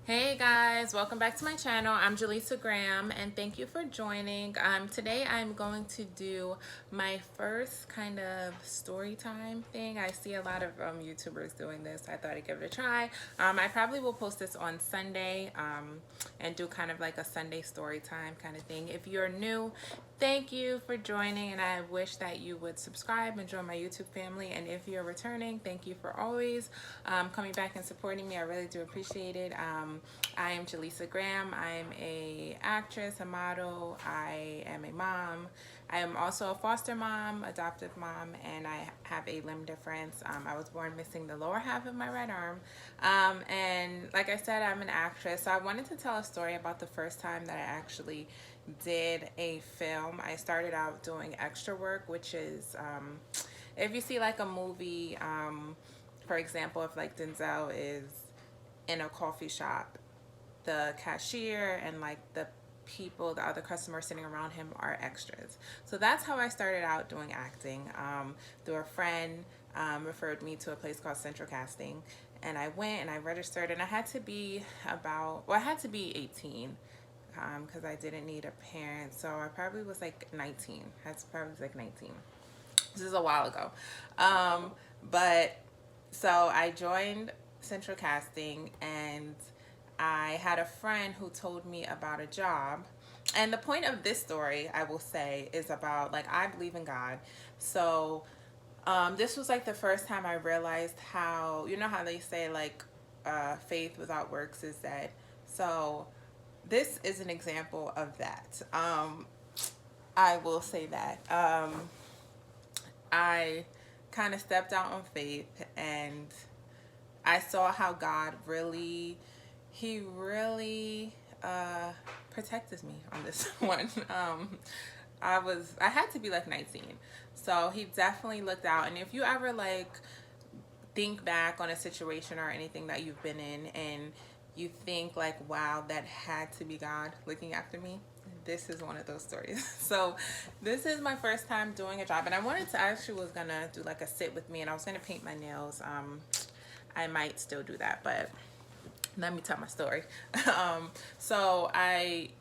Hey guys, welcome back to my channel. I'm Jaleesa Graham and thank you for joining. Today I'm going to do my first kind of story time thing. I see a lot of YouTubers doing this. I thought I'd give it a try. I probably will post this on Sunday and do kind of like a Sunday story time kind of thing. If you're new, thank you for joining, and I wish that you would subscribe and join my YouTube family. And if you're returning, thank you for always coming back and supporting me. I really do appreciate it. I am Jaleesa Graham. I'm a actress, a model. I am a mom. I am also a foster mom, adoptive mom, and I have a limb difference. I was born missing the lower half of my right arm. And like I said, I'm an actress. So I wanted to tell a story about the first time that I actually did a film. I started out doing extra work, which is if you see like a movie, for example, if like Denzel is in a coffee shop, the cashier and like the people, the other customers sitting around him are extras. So that's how I started out doing acting. Through a friend referred me to a place called Central Casting, and I went and I registered, and I had to be I had to be 18 because I didn't need a parent. So I probably was like 19. I probably was like 19. This is a while ago. But so I joined Central Casting, and I had a friend who told me about a job. And the point of this story, I will say, is about like I believe in God. So this was like the first time I realized how, you know how they say like faith without works is dead. So this is an example of that. I will say that. I kind of stepped out on faith, and I saw how God really, he really protected me on this one. I had to be like 19. So he definitely looked out. And if you ever like think back on a situation or anything that you've been in and you think like, wow, that had to be God looking after me, this is one of those stories. So this is my first time doing a job, and I actually was gonna do like a sit with me, and I was gonna paint my nails. I might still do that, but let me tell my story. So a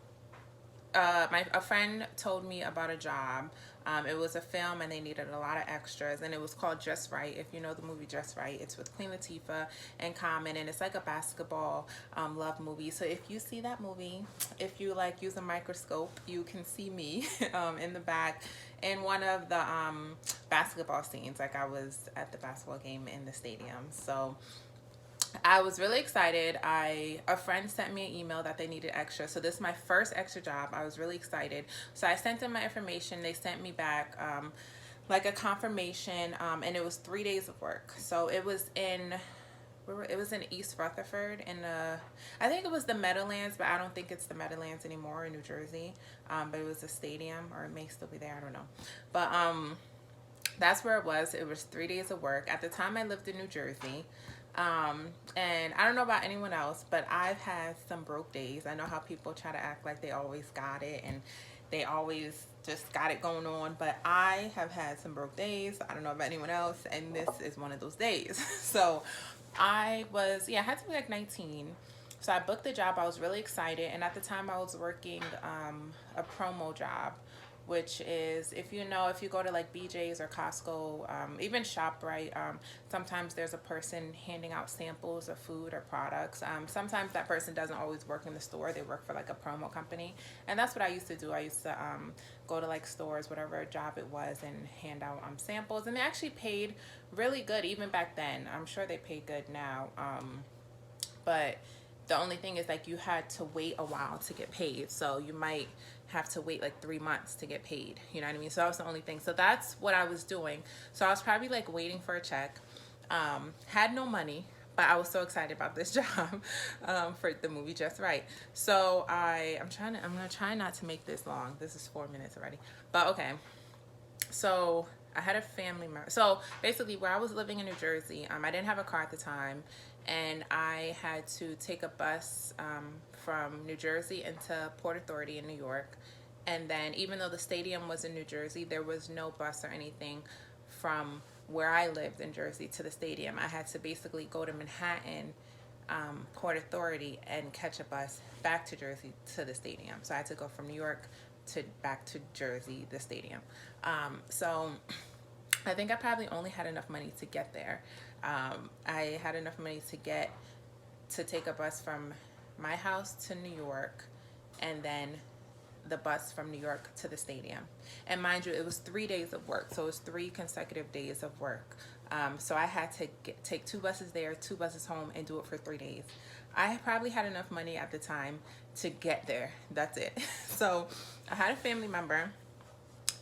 friend told me about a job. It was a film, and they needed a lot of extras, and it was called Just Wright. If you know the movie Just Wright, it's with Queen Latifah and Common, and it's like a basketball love movie. So if you see that movie, if you like use a microscope, you can see me in the back in one of the basketball scenes. Like I was at the basketball game in the stadium. So I was really excited. A friend sent me an email that they needed extra. So this is my first extra job. I was really excited. So I sent them my information. They sent me back like a confirmation, and it was 3 days of work. So it was in East Rutherford, I think it was the Meadowlands, but I don't think it's the Meadowlands anymore in New Jersey. But it was a stadium, or it may still be there. I don't know. But that's where it was. It was 3 days of work. At the time, I lived in New Jersey. And I don't know about anyone else, but I've had some broke days. I know how people try to act like they always got it and they always just got it going on, but I have had some broke days. I don't know about anyone else, and this is one of those days. So I had to be like 19. So I booked the job. I was really excited, and at the time I was working a promo job, which is, if you go to like BJ's or Costco, even ShopRite, sometimes there's a person handing out samples of food or products. Sometimes that person doesn't always work in the store. They work for like a promo company. And that's what I used to do. I used to go to like stores, whatever job it was, and hand out samples. And they actually paid really good even back then. I'm sure they pay good now. But the only thing is like you had to wait a while to get paid. So you might have to wait like 3 months to get paid. You know what I mean? So that was the only thing. So that's what I was doing. So I was probably like waiting for a check. Had no money, but I was so excited about this job for the movie Just Right. So I'm gonna try not to make this long. This is 4 minutes already. But okay. So I had a family member. So basically where I was living in New Jersey, I didn't have a car at the time, and I had to take a bus from New Jersey into Port Authority in New York. And then even though the stadium was in New Jersey, there was no bus or anything from where I lived in Jersey to the stadium. I had to basically go to Manhattan Port Authority and catch a bus back to Jersey to the stadium. So I had to go from New York to back to Jersey, the stadium. So I think I probably only had enough money to get there. I had enough money to take a bus from my house to New York, and then the bus from New York to the stadium. And mind you, it was 3 days of work, so it was 3 consecutive days of work. So I had to take 2 buses there, 2 buses home, and do it for 3 days. I probably had enough money at the time to get there. That's it. So I had a family member,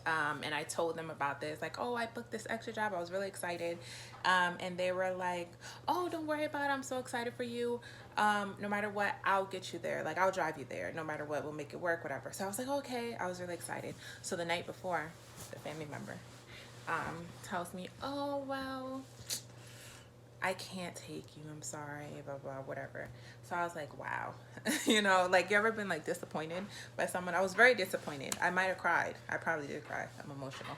and I told them about this, like, oh, I booked this extra job. I was really excited. And they were like, oh, don't worry about it. I'm so excited for you. No matter what, I'll get you there. Like, I'll drive you there. No matter what, we'll make it work, whatever. So I was like, okay. I was really excited. So the night before, the family member tells me, oh, well, I can't take you. I'm sorry, blah, blah, whatever. So I was like, wow. You know, like, you ever been, like, disappointed by someone? I was very disappointed. I might have cried. I probably did cry. I'm emotional.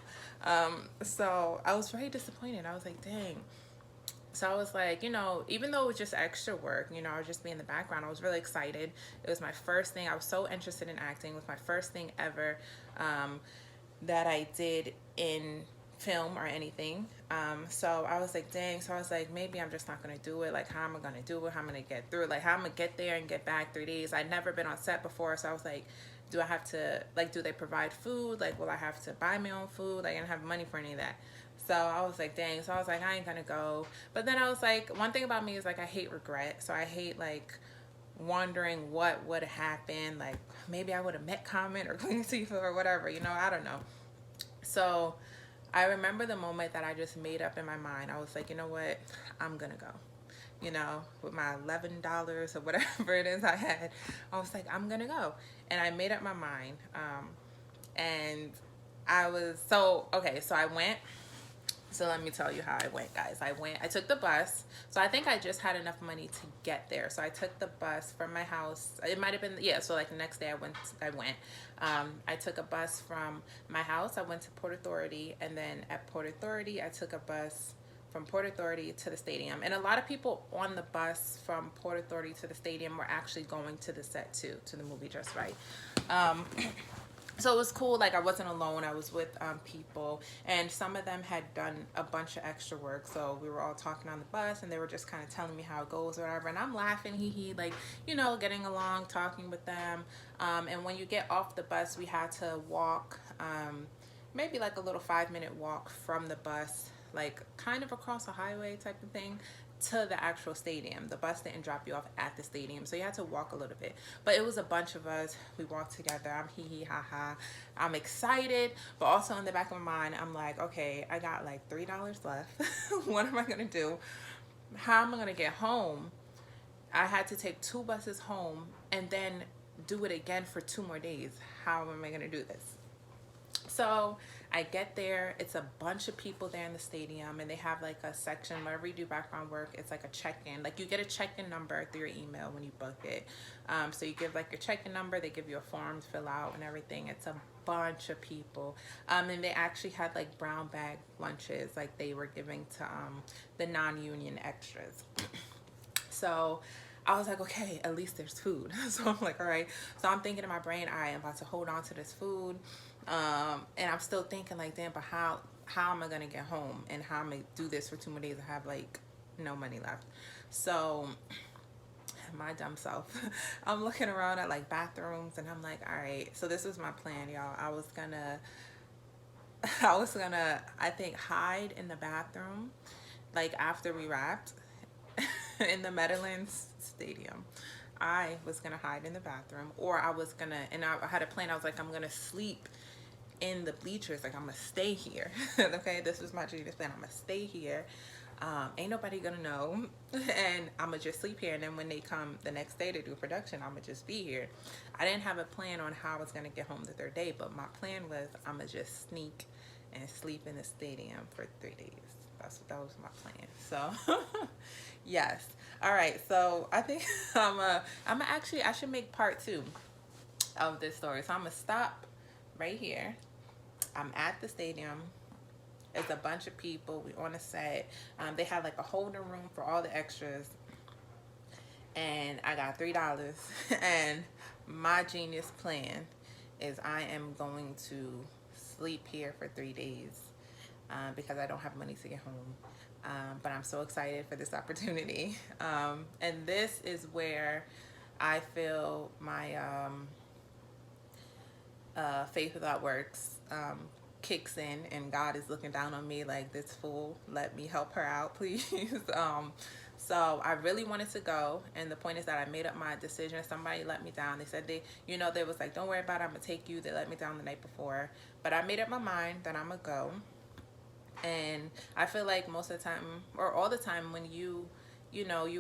So I was very disappointed. I was like, dang. So I was like, you know, even though it was just extra work, you know, I was just being in the background, I was really excited. It was my first thing. I was so interested in acting. It was my first thing ever that I did in film or anything. So I was like, dang. So I was like, maybe I'm just not going to do it. Like, how am I going to do it? How am I going to get through it? Like, how am I going to get there and get back 3 days? I'd never been on set before. So I was like, do I have to, like, do they provide food? Like, will I have to buy my own food? Like, I didn't have money for any of that. So I was like, dang. So I was like, I ain't going to go. But then I was like, one thing about me is, like, I hate regret. So I hate, like, wondering what would have happened. Like, maybe I would have met Common or Queen Latifah or whatever, you know, I don't know. So I remember the moment that I just made up in my mind. I was like, you know what? I'm going to go. You know, with my $11 or whatever it is I had, I was like, I'm going to go. And I made up my mind. And I was, so, okay, so I went. So let me tell you how I went, guys. I took the bus. So I think I just had enough money to get there. So I took the bus from my house. It might have been, yeah, so like the next day I went. I took a bus from my house. I went to Port Authority. And then at Port Authority, I took a bus from Port Authority to the stadium. And a lot of people on the bus from Port Authority to the stadium were actually going to the set too, to the movie Just Right. So it was cool. Like, I wasn't alone. I was with people, and some of them had done a bunch of extra work. So we were all talking on the bus, and they were just kind of telling me how it goes or whatever. And I'm laughing, hee, like, you know, getting along, talking with them. And when you get off the bus, we had to walk, maybe like a little 5-minute walk from the bus, like kind of across a highway type of thing, to the actual stadium. The bus didn't drop you off at the stadium, so you had to walk a little bit. But it was a bunch of us. We walked together. I'm hee ha ha. I'm excited, but also in the back of my mind, I'm like, okay, I got like $3 left. What am I gonna do? How am I gonna get home? I had to take 2 buses home and then do it again for 2 more days. How am I gonna do this? So I get there, it's a bunch of people there in the stadium, and they have like a section, whenever you do background work, it's like a check-in. Like, you get a check-in number through your email when you book it. So you give like your check-in number, they give you a form to fill out and everything. It's a bunch of people. And they actually had like brown bag lunches, like they were giving to the non-union extras. So I was like, okay, at least there's food. So I'm like, all right. So I'm thinking in my brain, all right, I'm about to hold on to this food. And I'm still thinking like, damn, but how am I gonna get home, and how am I gonna do this for 2 more days? I have like no money left. So my dumb self, I'm looking around at like bathrooms, and I'm like, all right, so this was my plan, y'all. I was gonna I think hide in the bathroom, like after we wrapped in the Meadowlands Stadium. I was gonna hide in the bathroom, or I was gonna, and I had a plan. I was like, I'm gonna sleep in the bleachers. Like, I'm gonna stay here. Okay, this was my genius plan. I'm gonna stay here. Ain't nobody gonna know, and I'm gonna just sleep here. And then when they come the next day to do production, I'm gonna just be here. I didn't have a plan on how I was gonna get home the 3rd day, but my plan was I'm gonna just sneak and sleep in the stadium for 3 days. That was my plan. So yes. All right. So I think I should make part 2 of this story. So I'm gonna stop right here. I'm at the stadium. There's a bunch of people. We on a set. They had like a holding room for all the extras. and I got $3. And my genius plan is I am going to sleep here for 3 days because I don't have money to get home. But I'm so excited for this opportunity. And this is where I feel my faith without works kicks in, and God is looking down on me like, this fool, let me help her out, please. So I really wanted to go, and the point is that I made up my decision. Somebody let me down. They said they was like, don't worry about it, I'm gonna take you. They let me down the night before, but I made up my mind that I'm gonna go. And I feel like most of the time, or all the time, when you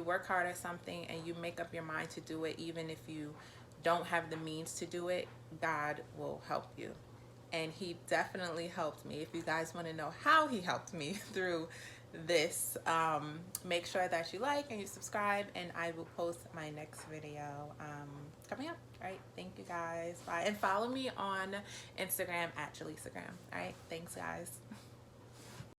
work hard at something and you make up your mind to do it, even if you don't have the means to do it, God will help you. And he definitely helped me. If you guys want to know how he helped me through this, make sure that you like and you subscribe, and I will post my next video coming up. All right, thank you guys, bye. And follow me on Instagram at jaleesagraham. All right, thanks guys.